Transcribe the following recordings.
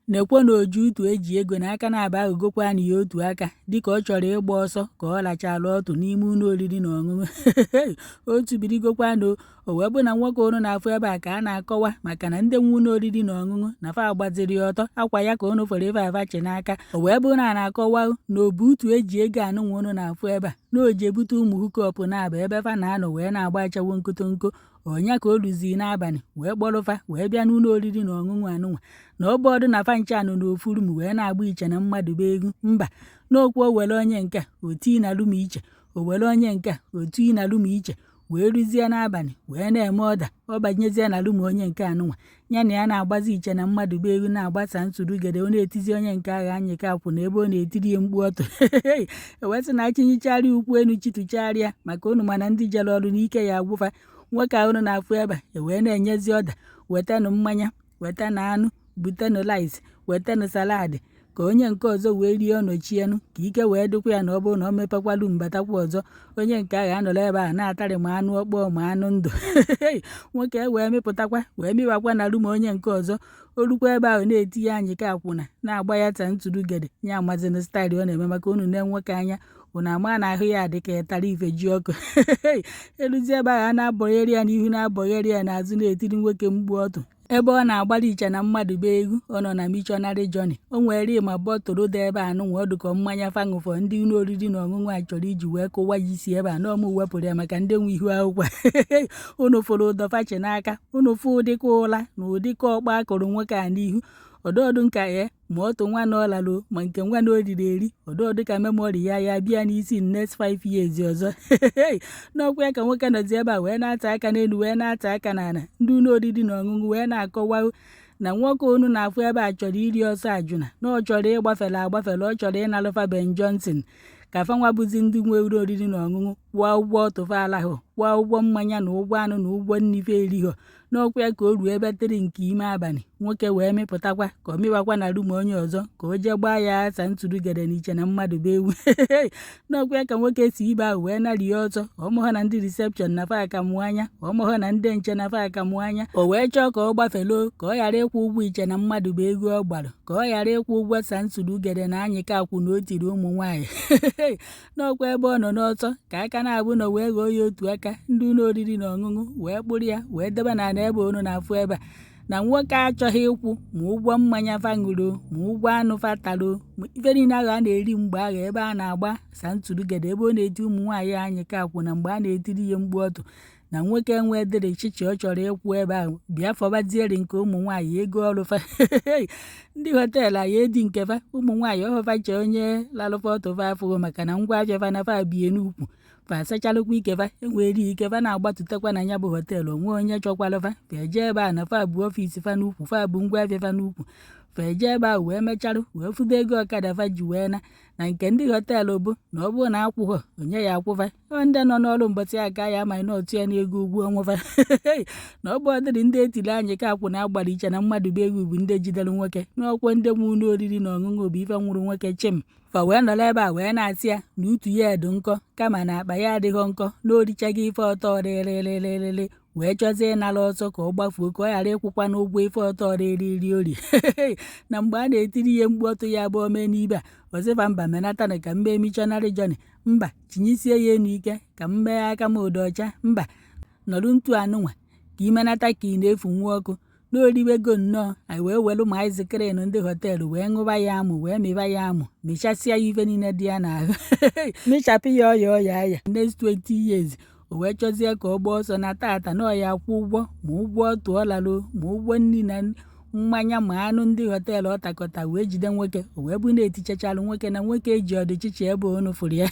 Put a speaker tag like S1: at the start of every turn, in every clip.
S1: Nekwe na oji utu eji ego na aka na-aba agụgokwa na ya otu aka dịka ọ chọrọ ịgba ọsọ ka ọ lachala ọtụ n'ime ụlọ oriri na ọṅụṅụ. Otu birigokwa na o wee bụ na nwoke unu na-afụ ebe a ka a na-akọwa maka na ndị nwe ụlọ oriri na ọṅụṅụ na fa agbaziri ọtọ akwa ya ka unu fere ife afachi n'aka. O wee bụ na a na-akọwa na obu utu eji ego anụnwa unu na-afụ ebe a na o ji ebute ụmụ hukọpụ na-aba ebe fa na-anọ wee na-agba achawo nkotonko. Ọnya ka o luzi n'abalị wee kpọrọfa wee bịa n'ụlọ oriri na ọṅụṅụ anụnwa na ọbọdụ na fancha nọ n'ofu rum wee na-agba iche na mmadụ be egwu mba n'okwu o were onye nke oti na rum iche o were onye nke oti na rum iche wee ruzie n'abalị wee na-eme ọda ọ banyezie na rum onye nke anụnwa ya na ya na-agbazi iche na mmadụ be egwu na-agbasa nsụrụgede ọ na-etizi onye nke agha anyịka akwụ na ebe ọ na-etiri ya mkpu ọtọ. Ewesị na achinyicharịa ukwu enu chitụcharịa maka unu mana ndị jere ọrụ n'ike ya agwụfa. Nwoke ahụ na-afụ ebe a wee na-enyezi ọda wetanụ mmanya wetanụ anụ butenụ rice wetanụ saladị ka onye nke ọzọ wee rie ọnọchienụ ka ike wee dịkwa ya na ọ bụrụ na ọ mepekwalu mbatakwa ọzọ onye nke agha anọrọ ebe a na-atarị ma anụ ọkpọọ ma anụ ndụ. Nwoke wee mịpụtakwa wee mịwakwa na rum onye nke ọzọ orukwa ebe ahụ na-etinye anyịka akwụna na-agba ya ta ntụrụgede ya amazina staịlụ ọ na-eme maka unu na-enwoke anya unu ama na ahụ ya dị ka ịtara ife ji ọkụ. Eluzi ebe ahụ a na-abọgheri ya n'ihu na-abọgheri ya n'azụ na-etiri nwoke mgbu ọtụ ebe ọ na-agbara iche na mmadụ be egwu ọ nọ na missionary journey. O nwere ma bọtụlụ dị ebe a nụnwa ọdụkọ mmanya fangụfọ ndị ụlọ oriri na ọṅụṅụ a chọrọ iji wee kụwa ya isi ebe a na ọmụ wepụrụ ya maka ndị nwe ihu akwụkwọ. Unu fụrụ ụdọ fachi n'aka unu fụ ụdịka ụla na ụdịka ọkpa akụrụ nwoke a n'ihu ọdọọdụ nka ma otu nwa na ọlalụ ma nke nwa na oriri eri ọdọọdụ ka memori ya bịa n'isi next 5 years ọzọ. N'ọkwa ya ka nwoke nọzi ebe a wee na-ata aka n'elu wee na-ata aka n'ala ndị ụlọ oriri na ọṅụṅụ wee na-akọwa na nwoke unu na-afụ ebe a chọrọ iri ọsọ ajụna na ọ chọrọ ịgbafele ọ chọrọ ịnalụfa Ben Johnson ka fanwa bụzi ndị nwe ụlọ oriri na ọṅụṅụ kwụọ ụgwọ ọtụfa alahụ kwụọ ụgwọ mmanya na ụgwọ anụ na ụgwọ nnife erihọ. N'ọkwa ya ka o ruo ebe 3 nke ime abalị nwoke wee mịpụtakwa ka ọ mịwakwa na rum onye ọzọ ka o jee gbaa ya asa ntụrụgede n'iche na mmadụ be ewu. N'ọkwa ya ka nwoke si ibe ahụ wee narie ọzọ ọmụghọ na ndị reception na fa akamụ anya ọmụghọ na ndị nche na fa akamụ anya o wee chọọ ka ọ gbafelo ka ọ ghara ịkwụ ụgwọ iche na mmadụ be ego ọ gbara ka ọ ghara ịkwụ ụgwọ sa nsụrụgede na anyịka akwụ na o tiri ụmụ nwaanyị. N'ọkwa ebe ọ nọ n'ọtọ ka aka na-abụ na wee ghọọ ya otu aka ndị ụlọ oriri na ọṅụṅụ wee kpụrụ ya wee debe na ebe unu na-afụ ebe a na nwoke achọghị ịkwụ ma ụgwọ mmanya fangụrụ ma ụgwọ anụ fatalo ma ife niile ahụ a na-eri mgbe ahụ ebe a na-agba sa ntụrụgede ebe ọ na-eti ụmụ nwaanyị anyịka akwụ na mgbe a na-etiri ihe mgbu ọtụ na nwoke nwee dịrị chichi ọ chọrọ ịkwụ ebe ahụ bịa fọbazieri nke ụmụ nwaanyị ego ọrụfa. Ndị họteelụ ya edi nkefa ụmụ nwaanyị ọhọfache onye lalụfa ọtụfa afụgo maka na ngwa afịafa na fa bie n'ukwu fa sachalụkwa ikefa enwere ikefa na-agbatụtakwa na ya bụ họteelụ onwe onye chọkwalụfa feje ebe a na fa bụ ọfiisi fa n'ukwu fa bụ ngwa afịafa n'ukwu feje ebe ahụ wee mecharụ wee fụdo ego ọkada fa ji wee na nke ndị họteelụ bụ na ọ bụrụ na akwụghọ onye ya akwụfa ndị nọ n'ọrụ mbọchị aka ya ma na otu ya na ego ụgwọ ọnwụfa. Na ọ bụ ọdịrị ndị etiri anyị ka akwụ na-agbara iche na mmadụ be egwu bụ ndị jidere nwoke n'ọkwa ndị nwe ụlọ oriri na ọṅụṅụ bụ ife nwụrụ nwoke chim fa wee nọrọ ebe a wee na-asị ya na utu ya edu nkọ kama na akpa ya adịghọ nkọ na orichaghị ife ọtọ rịrịrịrịrị wee chọzie ịnara ọsọ ka ọ gbafuo ka ọ ghara ịkwụkwa n'ụgwọ ife ọtọ rịrịrị ori. Na mgbe a na-etiri ihe mgbu ọtụ ya bụ ome n'ibe a ọzịfa mba menatana ka mbe missionary journey mba chinyisie ya enu ike ka mbe aka m odo ọcha mba nọrụ ntu anụnwa ka imenata ka ị na-efu nwa ọkụ n'oriwego nnọọ anyị wee welu ma aịzikrin ndị họteelụ wee ṅụba ya amụ wee mịba ya amụ mechasịa ya ife niile dị ya n'ahụ mechapụ ya ọya aya next 20 years o wee chọzie ka ọ gbaa ọsọ na tata na ọya akwụ ụgwọ ma ụgwọ ọtụ ọlalụ ma ụgwọ nri na mmanya ma anụ ndị họteelụ ọ takọta wee jide nwoke o wee bụ na-etichachalụ nwoke na nwoke eji ọdịchichi ebe onu fụrụ ya.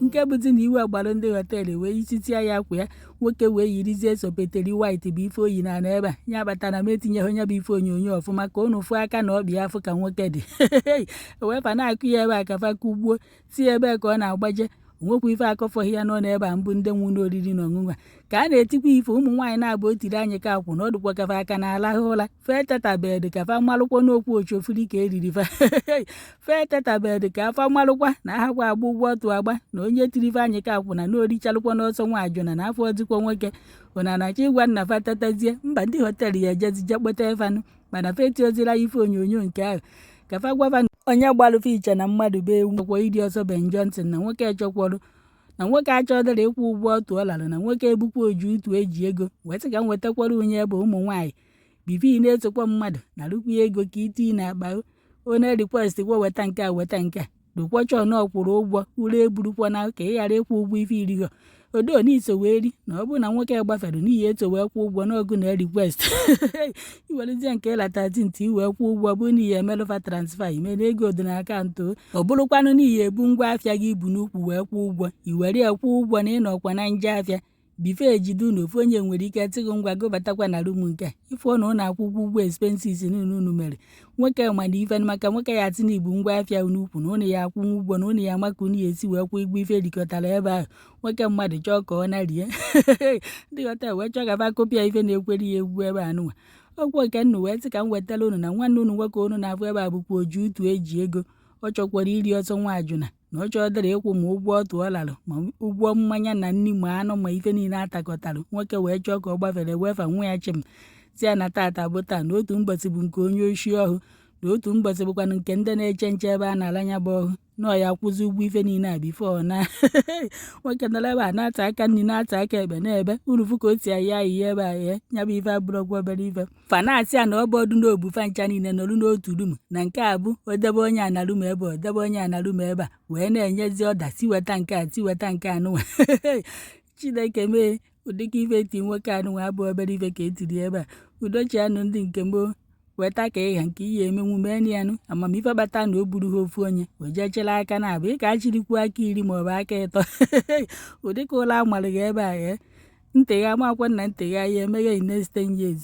S1: Nke bụzi na iwe agbalụ ndị họteelụ wee isitia ya akwa ya nwoke wee yirizie sopeteri white bụ ife oyi na ebe a ya batara m etinyeghị onye bụ ife onyonyo ọfụma ka unu fụ aka na ọbịa afụ ka nwoke dị. O wee fa na-akụ ya ebe a ka fa kụgbuo si ebe ka ọ na-agbaje onwekwa ife akọfọghị ya nọ n'ebe a mbụ ndị nwe ụlọ oriri na ọṅụṅụ a ka a na-etikwa ife ụmụ nwaanyị na-abụ otiri anyị ka akwụ na ọdụkwa kafa aka na alahụ ụla fee tetabed ka fa malụkwa n'okwu ochofuri ka eriri fa fee tetabed ka afa malụkwa na ahakwa agba ụgwọ ọtụ agba na onye tiri ife anyị ka akwụ na orichalụkwa n'ọsọ nwa ajụna na afọ ọdịkwa nwoke ụna na-achọ ịgwa nna fa tetazie mba ndị họteelụ ya ejezije kpeta efanụ mana fa etiozila ife onyonyo nke ahụ ka fa gwava onye gbalụfa iche na mmadụ be ewu kwa ịdị ọsọ Ben Johnson na nwoke echọkwọrụ na nwoke achọdịrị ịkwụ ụgwọ otu ọ lara na nwoke ebukwa oju utu eji ego wee sị ka m wetakwara onye bụ ụmụ nwaanyị bivi na-esokwa mmadụ na rukwu ego ka iti na akpa onye request gwa weta nke a weta nke a dokwocha na ọkwụrụ ụgwọ uru eburukwa na ka ị ghara ịkwụ ụgwọ ife irigo odo n'iso wee ri na ọ bụrụ na nwoke gbafere n'ihi eto wee kwụ ụgwọ n'ogu na request iwerezie nke lata tinti wee kwụ ụgwọ bụ n'ihi emelụfa transfa ime na ego dị na akaụntụ ọ bụrụkwanụ n'ihi ebu ngwa afịa gị ibu n'ukwu wee kwụ ụgwọ iwere kwụ ụgwọ na ịnọkwa na nje afịa bife ejidu na ofu onye nwere ike tịgụ ngwa gobatakwa na rum nke ifo na ụlọ akwụkwọ ụgwọ expenses unu mere nwoke mana ife maka nwoke ya tinye ibu ngwa afịa n'ukwu na ụnụ ya akwụ ụgwọ na ụnụ ya maka unu ya esi wee kwụ igwe ife rikọtara ebe ahụ nwoke mmadụ chọọ ka ọ na-rie ndị ghọta wee chọọ gaba kopịa ife na-ekwere ya egwu ebe anụnwa ọgwụ nke nnu wee sị ka m wetara unu na nwanne unu nwoke unu na-afụ ebe a bụkwa oju utu eji ego ọ chọkwara iri ọsọ nwa ajụna na ọ chọdịrị ịkwụ ma ụgwọ otu ọ larụ ma ụgwọ mmanya na nri ma anụ ma ife niile atakọtara nwoke wee chọọ ka ọ gbafere wefa nwa ya chim si ya na tata bụ taa na otu mbọsị bụ nke onye oshi ọhụụ na otu mbọsị bụkwana nke ndị na-eche nche ebe a na-alanya bụ ọhụụ na ọ ya kwụzi ụgwọ ife niile a bifo na nwoke nọrọ ebe a na-ata aka nri na-ata aka ekpe n'ebe unu fụ ka o si ahịa ahịhịa ebe a ya nya bụ ife abụrụkwa obere ife fanasị a na ọ bụ ọdụ n'obu fa ncha niile nọrụ n'otu rum na nke a bụ odebe onye analụm ebe a odebe onye analụm ebe a wee na-enyezi ọda tiweta nke a tiweta nke anụnwa Chineke mee ụdịka ife eti nwoke anụnwa abụ obere ife ka etiri ebe a udochi anụ ndị nke mbụ weta ka ịha nke ihe emenwu mee yanụ amamife bata na o buru ha ofu onye wee chere aka na abụ ị ka achịrikwu aka 10 maọbụ aka 3 ụdịka ụlọ amarị gị ebe a ntị ya amakwa na ntị ya ya emeghe in next 10 years